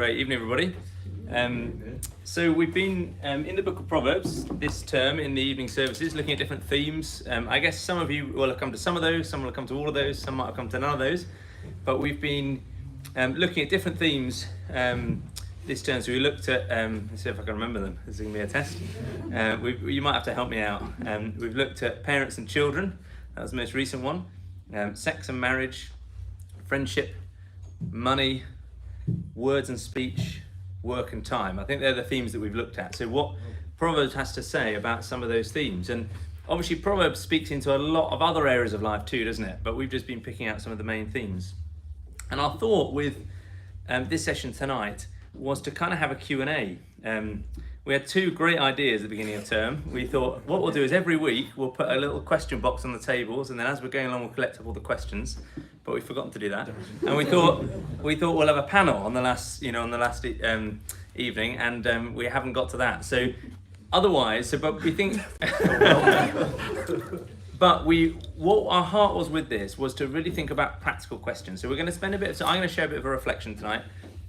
Great evening, everybody. So we've been in the book of Proverbs this term in the evening services, looking at different themes. I guess some of you will have come to some of those, some will have come to all of those, some might have come to none of those. But we've been looking at different themes this term. So we looked at, let's see if I can remember them. This is going to be a test. You might have to help me out. We've looked at parents and children. That was the most recent one. Sex and marriage, friendship, money, words and speech, work and time. I think they're the themes that we've looked at. So what Proverbs has to say about some of those themes. And obviously Proverbs speaks into a lot of other areas of life too, doesn't it? But we've just been picking out some of the main themes. And our thought with this session tonight was to kind of have a Q&A. We had two great ideas at the beginning of term. We thought what we'll do is every week we'll put a little question box on the tables, and then as we're going along we'll collect up all the questions. But we've forgotten to do that. And we thought we'll have a panel on the last evening, and we haven't got to that. So otherwise, but we think. But what our heart was with this was to really think about practical questions. So we're going to spend I'm going to share a bit of a reflection tonight.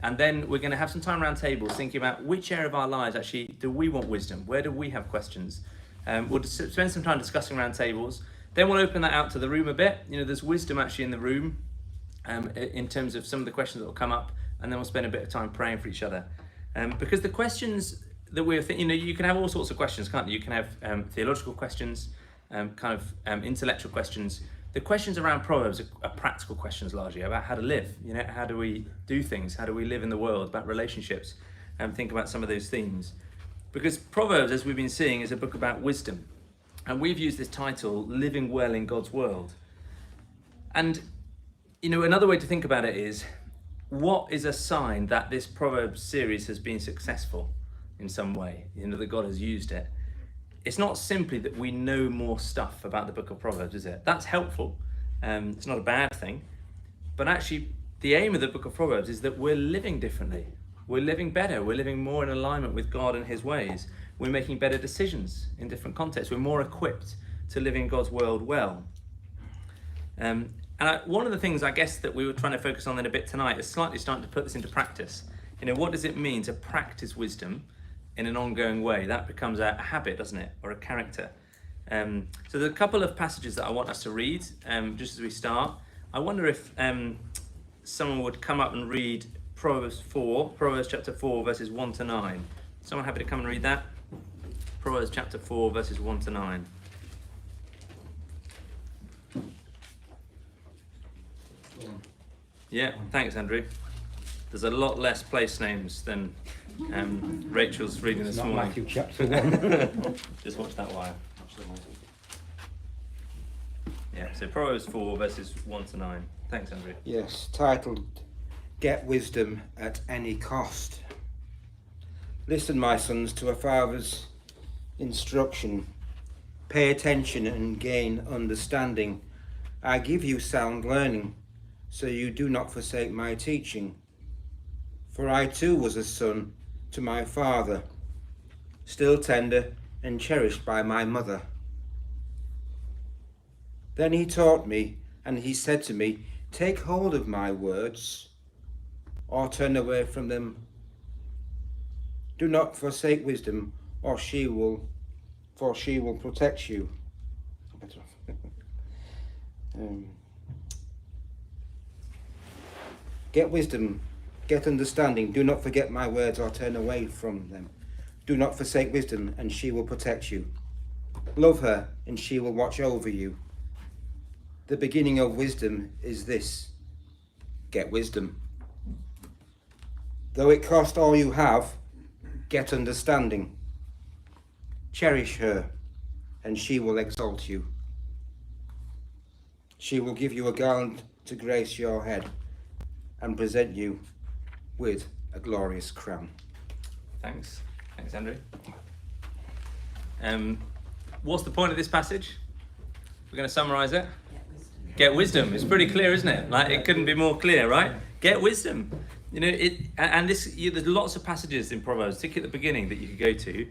And then we're going to have some time around tables thinking about which area of our lives actually do we want wisdom? Where do we have questions? We'll spend some time discussing around tables. Then we'll open that out to the room a bit. There's wisdom actually in the room in terms of some of the questions that will come up. And then we'll spend a bit of time praying for each other. Because the questions that we're thinking, you can have all sorts of questions, can't you? You can have theological questions, intellectual questions. The questions around Proverbs are practical questions largely about how to live. How do we do things? How do we live in the world? About relationships, and think about some of those themes. Because Proverbs, as we've been seeing, is a book about wisdom, and we've used this title, "Living Well in God's World." And another way to think about it is, what is a sign that this Proverbs series has been successful in some way? That God has used it. It's not simply that we know more stuff about the book of Proverbs, is it? That's helpful. It's not a bad thing. But actually, the aim of the book of Proverbs is that we're living differently. We're living better. We're living more in alignment with God and his ways. We're making better decisions in different contexts. We're more equipped to live in God's world well. One of the things, I guess, that we were trying to focus on in a bit tonight is slightly starting to put this into practice. What does it mean to practice wisdom in an ongoing way? That becomes a habit, doesn't it? Or a character. So there's a couple of passages that I want us to read just as we start. I wonder if someone would come up and read Proverbs chapter 4, verses 1 to 9. Someone happy to come and read that? Proverbs chapter 4, verses 1 to 9. Yeah, thanks, Andrew. There's a lot less place names than Rachel's reading this morning. Matthew chapter 1. Just watch that wire. Yeah, so Proverbs 4 verses 1 to 9. Thanks, Andrew. Yes, titled Get Wisdom at Any Cost. Listen, my sons, to a father's instruction. Pay attention and gain understanding. I give you sound learning, so you do not forsake my teaching. For I too was a son to my father, still tender and cherished by my mother. Then he taught me, and he said to me, take hold of my words, or turn away from them. Do not forsake wisdom, for she will protect you. Get wisdom. Get understanding. Do not forget my words or turn away from them. Do not forsake wisdom, and she will protect you. Love her, and she will watch over you. The beginning of wisdom is this: get wisdom. Though it cost all you have, get understanding. Cherish her, and she will exalt you. She will give you a garland to grace your head and present you with a glorious crown. Thanks, Andrew. What's the point of this passage? We're going to summarize it. Get wisdom. It's pretty clear, isn't it? It couldn't be more clear, right? Get wisdom. There's lots of passages in Proverbs, particularly at the beginning, that you could go to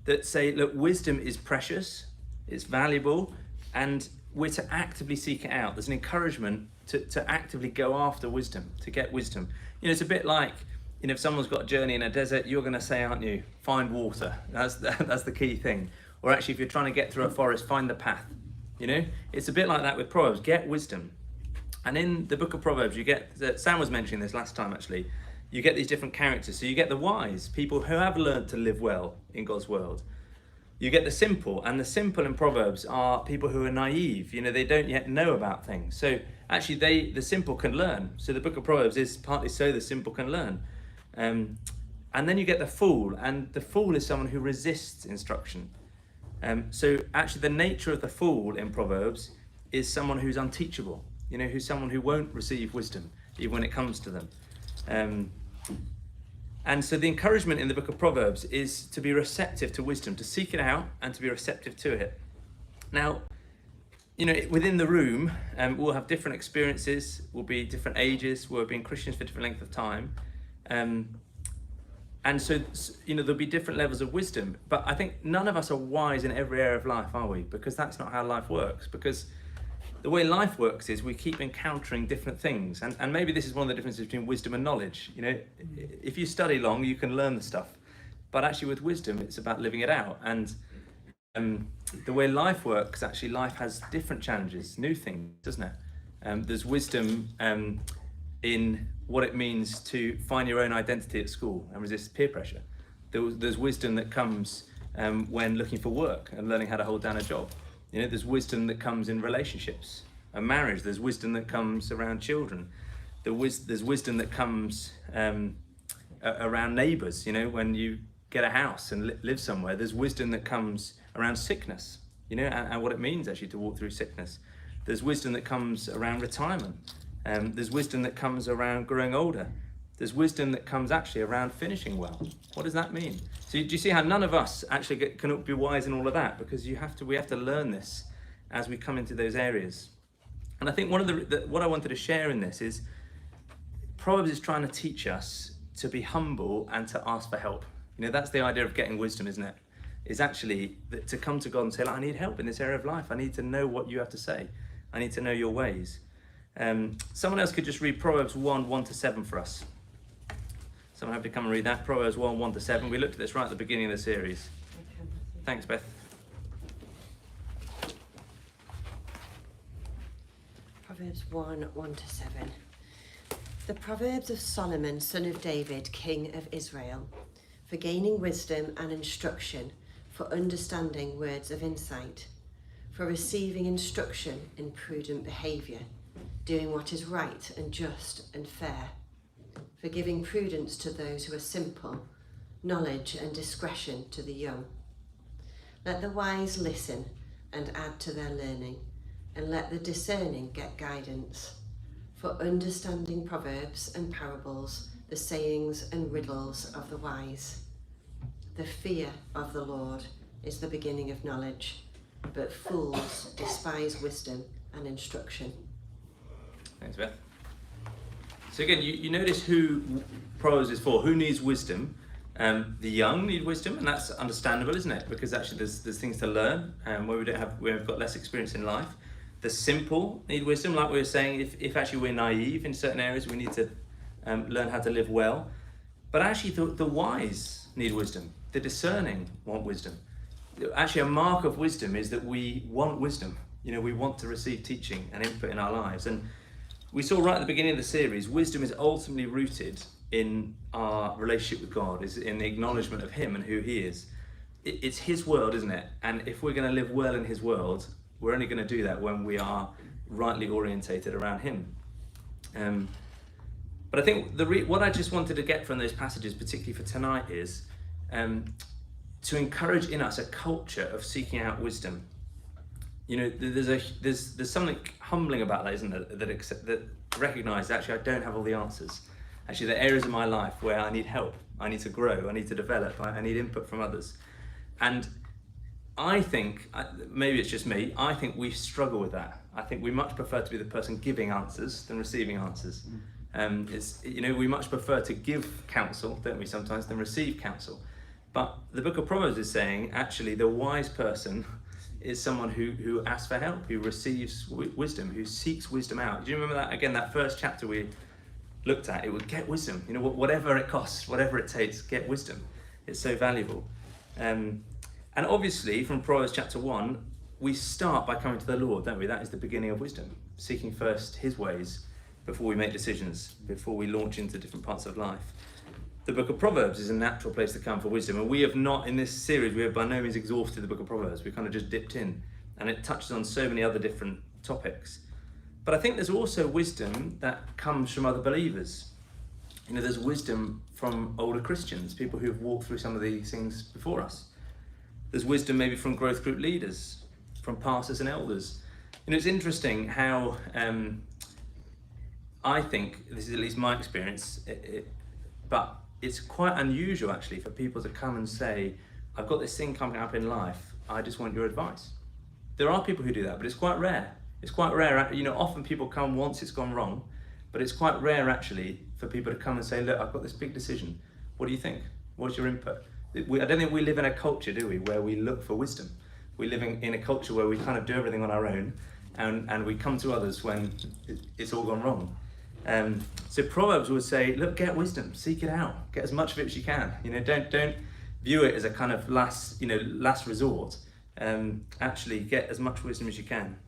that say, look, wisdom is precious, it's valuable, and we're to actively seek it out. There's an encouragement to actively go after wisdom, to get wisdom. It's a bit like you know, if someone's got a journey in a desert, you're going to say, aren't you, find water. That's the key thing. Or actually, if you're trying to get through a forest, find the path. You know, it's a bit like that with Proverbs. Get wisdom. And in the book of Proverbs, you get, Sam was mentioning this last time actually, you get these different characters. So you get the wise, people who have learned to live well in God's world. You get the simple, and the simple in Proverbs are people who are naive. You know, they don't yet know about things. So actually, the simple can learn. So the book of Proverbs is partly so the simple can learn. And then you get the fool, and the fool is someone who resists instruction. So actually, the nature of the fool in Proverbs is someone who's unteachable. You know, who's someone who won't receive wisdom even when it comes to them. And so the encouragement in the book of Proverbs is to be receptive to wisdom, to seek it out and to be receptive to it. Now, you know, within the room, we'll have different experiences, we'll be different ages, we'll have been Christians for different length of time. And so, you know, there'll be different levels of wisdom, but I think none of us are wise in every area of life, are we? Because that's not how life works. Because the way life works is we keep encountering different things. And maybe this is one of the differences between wisdom and knowledge. You know, if you study long, you can learn the stuff. But actually with wisdom, it's about living it out. And the way life works, actually life has different challenges, new things, doesn't it? There's wisdom in what it means to find your own identity at school and resist peer pressure. There's wisdom that comes when looking for work and learning how to hold down a job. You know, there's wisdom that comes in relationships and marriage. There's wisdom that comes around children. There's wisdom that comes around neighbours. You know, when you get a house and live somewhere, there's wisdom that comes around sickness. You know, and what it means actually to walk through sickness. There's wisdom that comes around retirement. There's wisdom that comes around growing older. There's wisdom that comes actually around finishing well. What does that mean? So do you see how none of us actually can be wise in all of that? Because we have to learn this as we come into those areas. And I think one of what I wanted to share in this is Proverbs is trying to teach us to be humble and to ask for help. You know, that's the idea of getting wisdom, isn't it? Is actually to come to God and say, I need help in this area of life. I need to know what you have to say. I need to know your ways. Someone else could just read Proverbs 1:1-7 for us. Someone have to come and read that. Proverbs 1:1-7. We looked at this right at the beginning of the series. Thanks, Beth. Proverbs 1:1-7. The Proverbs of Solomon, son of David, king of Israel, for gaining wisdom and instruction, for understanding words of insight, for receiving instruction in prudent behaviour, doing what is right and just and fair, for giving prudence to those who are simple, knowledge and discretion to the young. Let the wise listen and add to their learning, and let the discerning get guidance. For understanding proverbs and parables, the sayings and riddles of the wise. The fear of the Lord is the beginning of knowledge, but fools despise wisdom and instruction. Thanks, Beth. So again, you notice who Proverbs is for. Who needs wisdom? The young need wisdom, and that's understandable, isn't it? Because actually there's things to learn where we've got less experience in life. The simple need wisdom, like we were saying, if actually we're naive in certain areas, we need to learn how to live well. But actually the wise need wisdom. The discerning want wisdom. Actually, a mark of wisdom is that we want wisdom. You know, we want to receive teaching and input in our lives. And we saw right at the beginning of the series, wisdom is ultimately rooted in our relationship with God, is in the acknowledgement of Him and who He is. It's His world, isn't it? And if we're going to live well in His world, we're only going to do that when we are rightly orientated around Him. But I think what I just wanted to get from those passages, particularly for tonight, is to encourage in us a culture of seeking out wisdom. You know, there's something humbling about that, isn't there? That recognise actually I don't have all the answers. Actually, there are areas of my life where I need help, I need to grow, I need to develop, I need input from others. And I think, maybe it's just me, I think we struggle with that. I think we much prefer to be the person giving answers than receiving answers. We much prefer to give counsel, don't we, sometimes, than receive counsel. But the book of Proverbs is saying, actually, the wise person is someone who asks for help, who receives wisdom, who seeks wisdom out. Do you remember that, again, that first chapter we looked at, it would get wisdom. You know, whatever it costs, whatever it takes, get wisdom. It's so valuable. And obviously, from Proverbs chapter 1, we start by coming to the Lord, don't we? That is the beginning of wisdom, seeking first his ways before we make decisions, before we launch into different parts of life. The book of Proverbs is a natural place to come for wisdom, and we have not, in this series, we have by no means exhausted the book of Proverbs. We've kind of just dipped in, and it touches on so many other different topics. But I think there's also wisdom that comes from other believers. You know, there's wisdom from older Christians, people who have walked through some of these things before us. There's wisdom maybe from growth group leaders, from pastors and elders. You know, it's interesting how I think, this is at least my experience, but it's quite unusual actually for people to come and say, I've got this thing coming up in life, I just want your advice. There are people who do that, but it's quite rare. It's quite rare, you know, often people come once it's gone wrong, but it's quite rare actually for people to come and say, look, I've got this big decision. What do you think? What's your input? I don't think we live in a culture, do we, where we look for wisdom. We live in a culture where we kind of do everything on our own, and we come to others when it's all gone wrong. So Proverbs would say, look, get wisdom, seek it out, get as much of it as you can. You know, don't view it as a kind of last resort. Actually, get as much wisdom as you can.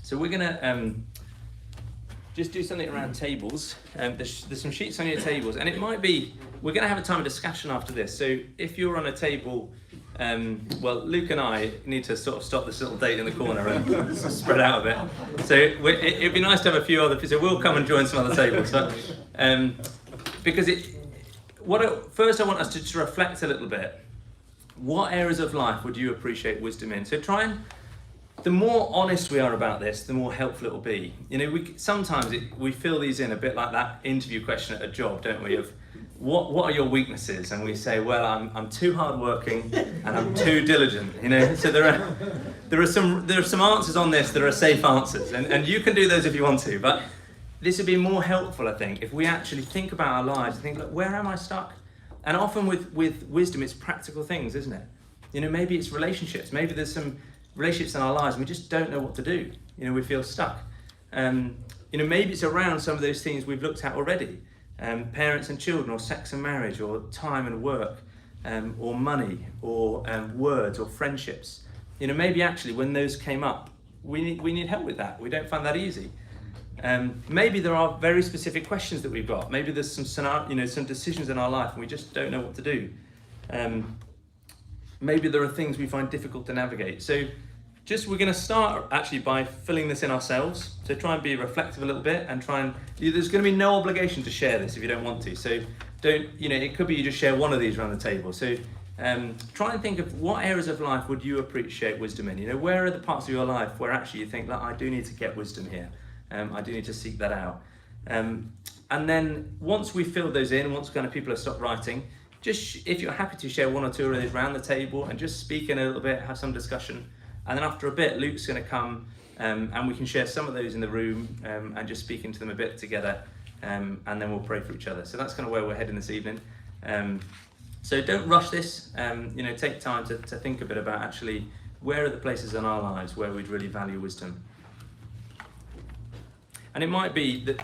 So we're gonna just do something around tables. There's some sheets on your tables, and it might be, we're gonna have a time of discussion after this. So if you're on a table, well, Luke and I need to sort of stop this little date in the corner and spread out a bit. So it'd be nice to have a few other people. So we'll come and join some other tables. But, because first I want us to just reflect a little bit. What areas of life would you appreciate wisdom in? So the more honest we are about this, the more helpful it will be. You know, sometimes we fill these in a bit like that interview question at a job, don't we? Of what are your weaknesses? And we say, well, I'm too hardworking and I'm too diligent. You know, so there are some answers on this that are safe answers, and you can do those if you want to. But this would be more helpful, I think, if we actually think about our lives and think, look, where am I stuck? And often with wisdom, it's practical things, isn't it? You know, maybe it's relationships. Maybe there's some relationships in our lives and we just don't know what to do. You know, we feel stuck. You know, maybe it's around some of those things we've looked at already. Parents and children, or sex and marriage, or time and work, or money, or words, or friendships. You know, maybe actually when those came up, we need help with that. We don't find that easy. Maybe there are very specific questions that we've got. Maybe there's some decisions in our life and we just don't know what to do. Maybe there are things we find difficult to navigate. So we're going to start actually by filling this in ourselves. So try and be reflective a little bit and there's going to be no obligation to share this if you don't want to. So it could be you just share one of these around the table. So try and think of what areas of life would you appreciate wisdom in? You know, where are the parts of your life where actually you think, look, I do need to get wisdom here. I do need to seek that out. And then once we fill those in, once kind of people have stopped writing, just if you're happy to share one or two of these around the table and just speak in a little bit, have some discussion. And then after a bit, Luke's going to come and we can share some of those in the room and just speak into them a bit together. And then we'll pray for each other. So that's kind of where we're heading this evening. So don't rush this. Take time to think a bit about actually where are the places in our lives where we'd really value wisdom. And it might be that,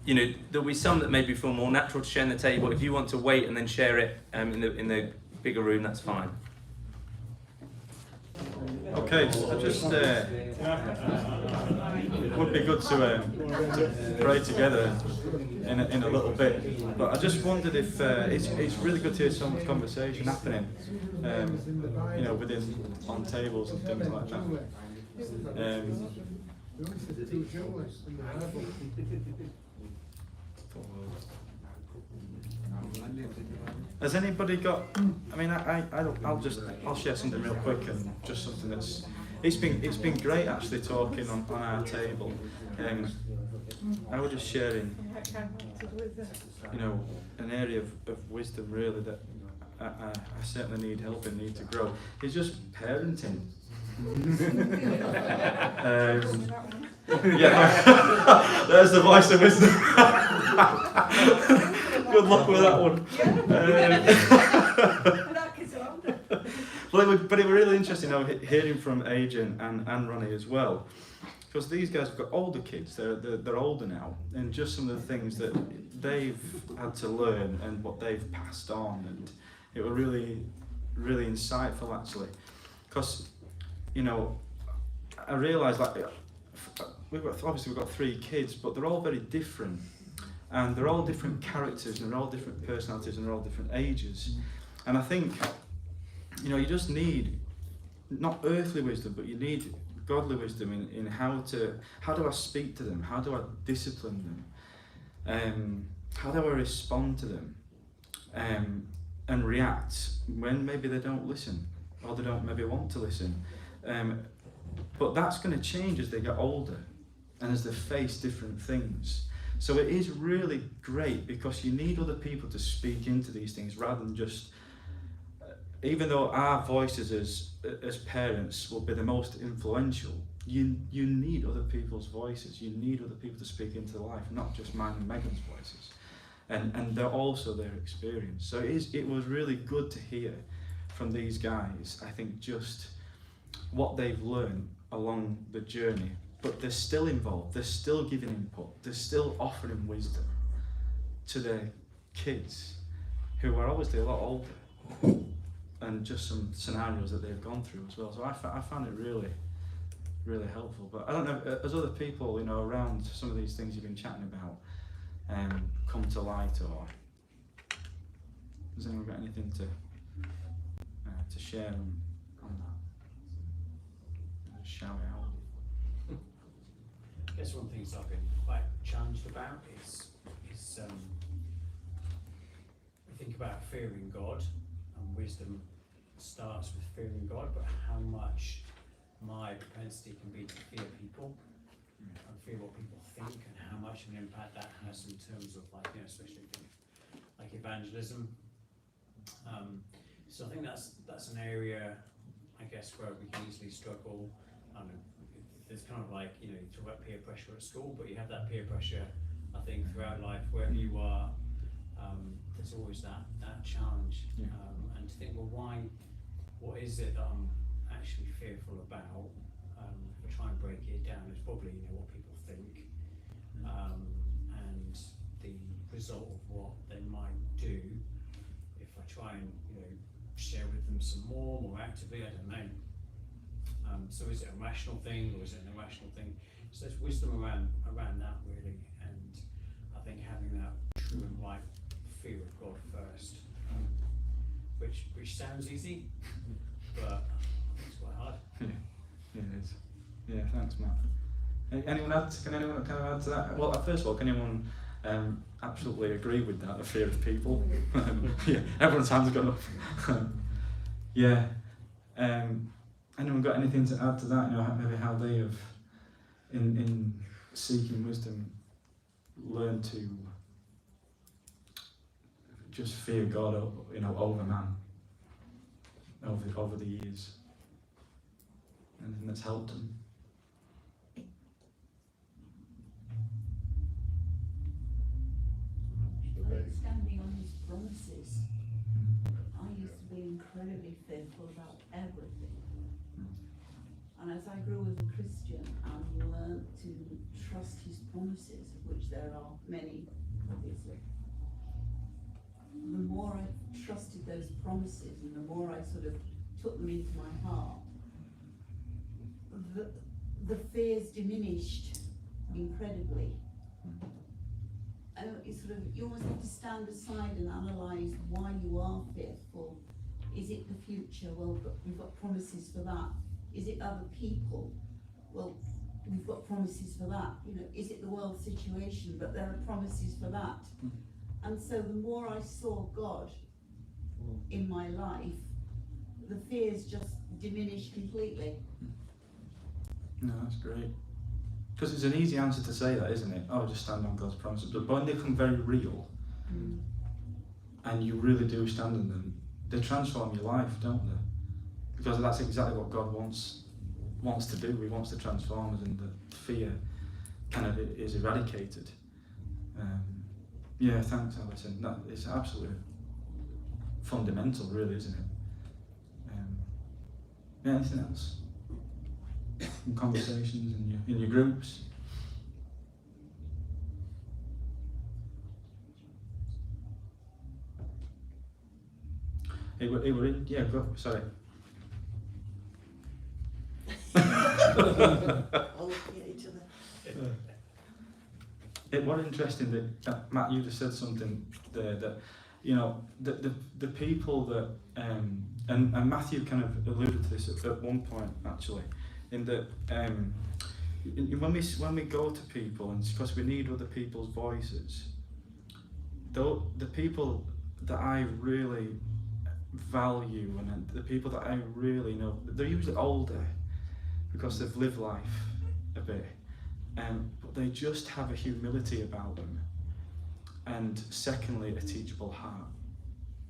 there'll be some that maybe feel more natural to share in the table. If you want to wait and then share it in the bigger room, that's fine. Okay, so just it would be good to pray together in a little bit. But I just wondered if it's really good to hear some conversation happening, on tables and things like that. Has anybody got? I mean, I'll share something real quick and just something it's been great actually talking on our table. I was just sharing, an area of wisdom really that I certainly need help and need to grow. It's just parenting. Yeah, there's the voice of wisdom. Good luck with that one. But it was really interesting hearing from Adrian and Ronnie as well. because these guys have got older kids, they're older now, and just some of the things that they've had to learn and what they've passed on, and it was really, really insightful actually, because, you know, I realised like we've got 3 kids, but they're all very different, and they're all different characters, and they're all different personalities, and they're all different ages, and I think, you know, you just need not earthly wisdom, but you need godly wisdom in how do I speak to them, how do I discipline them, how do I respond to them, and react when maybe they don't listen, or they don't maybe want to listen, but that's going to change as they get older and as they face different things. So it is really great because you need other people to speak into these things rather than just, even though our voices as parents will be the most influential, you need other people's voices. You need other people to speak into life, not just mine and Megan's voices, and they're also their experience. So it was really good to hear from these guys. I think just what they've learned along the journey, but they're still involved. They're still giving input. They're still offering wisdom to their kids, who are obviously a lot older, and just some scenarios that they've gone through as well. So I found it really, really helpful. But I don't know, as other people, you know, around some of these things you've been chatting about come to light, or has anyone got anything to share on that? Just shout it out. I guess one of the things I've been quite challenged about is I think about fearing God, and wisdom starts with fearing God, but how much my propensity can be to fear people and fear what people think, and how much of an impact that has in terms of, like, you know, especially like evangelism. So I think that's an area, I guess, where we can easily struggle. There's kind of like, you know, you talk about peer pressure at school, but you have that peer pressure, I think, throughout life, wherever you are. There's always that challenge, and to think, well, what is it that I'm actually fearful about? If I try and break it down, it's probably, you know, what people think, and the result of what they might do if I try and, you know, share with them some more actively. I don't know. So is it a rational thing, or is it an irrational thing? So there's wisdom around that, really, and I think having that true and right fear of God first, which sounds easy, but it's quite hard. Yeah, it is. Yeah, thanks, Matt. Can anyone kind of add to that? Well, first of all, can anyone absolutely agree with that, the fear of people? Yeah, everyone's hands gone up. Yeah. Anyone got anything to add to that? You know, maybe how they have, in seeking wisdom, learned to just fear God, you know, over man, over the years. Anything that's helped them? Standing on his promises. I used to be incredibly fearful about everything. And as I grew as a Christian and learned to trust his promises, of which there are many, obviously, the more I trusted those promises and the more I sort of took them into my heart, the fears diminished incredibly. And it's sort of, you almost have to stand aside and analyse why you are fearful. Is it the future? Well, we've got promises for that. Is it other people? Well, we've got promises for that. You know, is it the world situation? But there are promises for that. And so the more I saw God in my life, the fears just diminished completely. No, that's great. Because it's an easy answer to say that, isn't it? Oh, just stand on God's promises. But when they become very real, and you really do stand on them, they transform your life, don't they? Because that's exactly what God wants to do. He wants to transform us, and the fear kind of is eradicated. Yeah, thanks, Alison. That is absolutely fundamental, really, isn't it? Yeah, anything else? from conversations in your groups? It were in, yeah, go, sorry. All looking at each other. It was interesting that Matt, you just said something there that, you know, the people that and Matthew kind of alluded to this at one point actually, in that when we go to people, and it's because we need other people's voices, though the people that I really value and the people that I really know, they're usually older because they've lived life a bit, but they just have a humility about them, and secondly a teachable heart.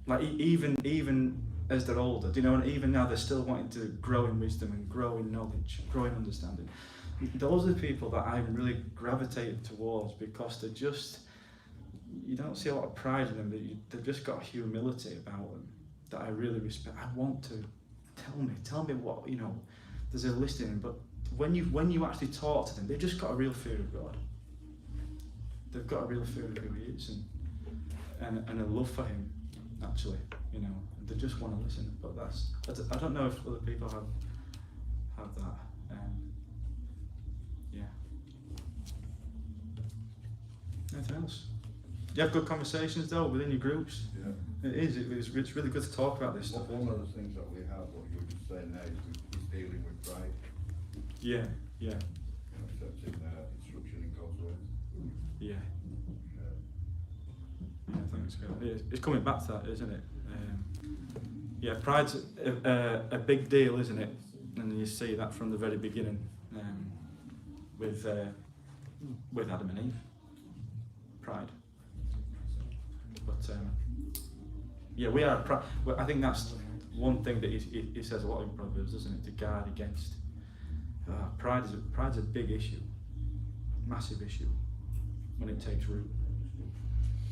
Like even as they're older, you know, and even now they're still wanting to grow in wisdom and grow in knowledge, grow in understanding. Those are the people that I'm really gravitated towards, because they're just, you don't see a lot of pride in them, but they've just got humility about them that I really respect. I want to tell me what, you know, there's a listening, but when you actually talk to them, they've just got a real fear of God. They've got a real fear of who He is, and a love for Him, actually, you know. They just want to listen, but I don't know if other people have that. Yeah. Anything else? You have good conversations though within your groups. Yeah. It's really good to talk about this stuff. One of the things that we have, what you were just saying there, is dealing with pride. Yeah. You know, accepting instruction in God's word. Yeah, thanks, God. It's coming back to that, isn't it? Yeah, pride's a big deal, isn't it? And you see that from the very beginning with Adam and Eve. Pride. But yeah, we are proud. Well, I think that's one thing that he says a lot in Proverbs, doesn't it? To guard against. Pride's a big issue, massive issue when it takes root.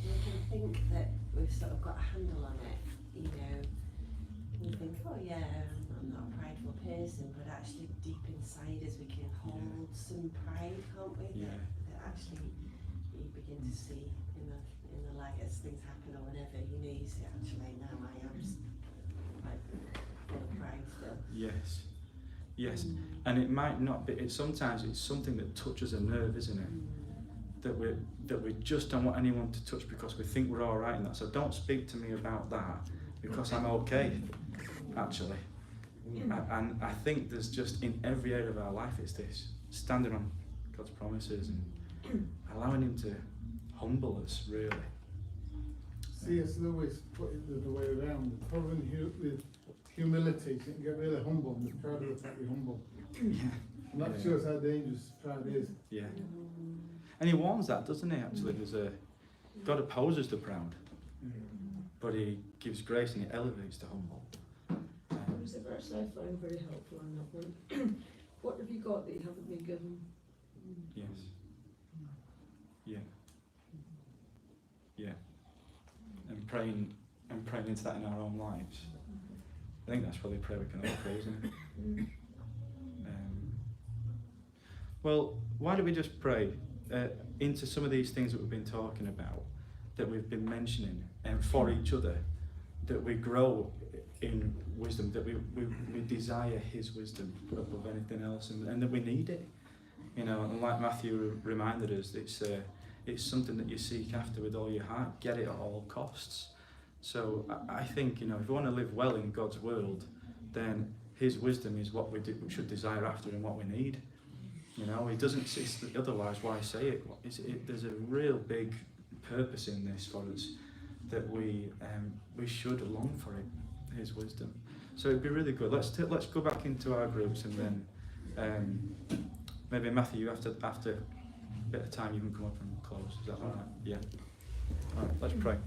You can think that we've sort of got a handle on it, you know. We think, oh yeah, I'm not a prideful person, but actually deep inside us we can hold some pride, can't we? Yeah. That actually you begin to see in the light as things happen, or whenever, you know, you say, actually now I am like full of pride still. Yes, and it might not be. Sometimes it's something that touches a nerve, isn't it? That we just don't want anyone to touch because we think we're all right in that. So don't speak to me about that because I'm okay, actually. And I think there's just in every area of our life it's this, standing on God's promises and allowing Him to humble us, really. C.S. Lewis put it the other way around. The problem with humility is you can get really humble and the proud of the fact you're humble. Yeah. And that shows how dangerous pride is. Yeah. And He warns that, doesn't He, actually? God opposes the proud, but He gives grace and He elevates the humble. There's a verse I find very helpful on that one. What have you got that you haven't been given? Yes. Yeah. Yeah. And praying into that in our own lives. I think that's probably a prayer we can all pray, isn't it? Well, why don't we just pray into some of these things that we've been talking about, that we've been mentioning, and for each other, that we grow in wisdom, that we desire His wisdom above anything else, and that we need it. You know, and like Matthew reminded us, it's something that you seek after with all your heart. Get it at all costs. So I think, you know, if we want to live well in God's world, then His wisdom is what we should desire after and what we need. You know, He doesn't. Otherwise, why say it? There's a real big purpose in this for us, that we should long for it, His wisdom. So it'd be really good. Let's go back into our groups, and then maybe Matthew, after a bit of time, you can come up and close. Is that all right? Yeah. All right. Let's pray.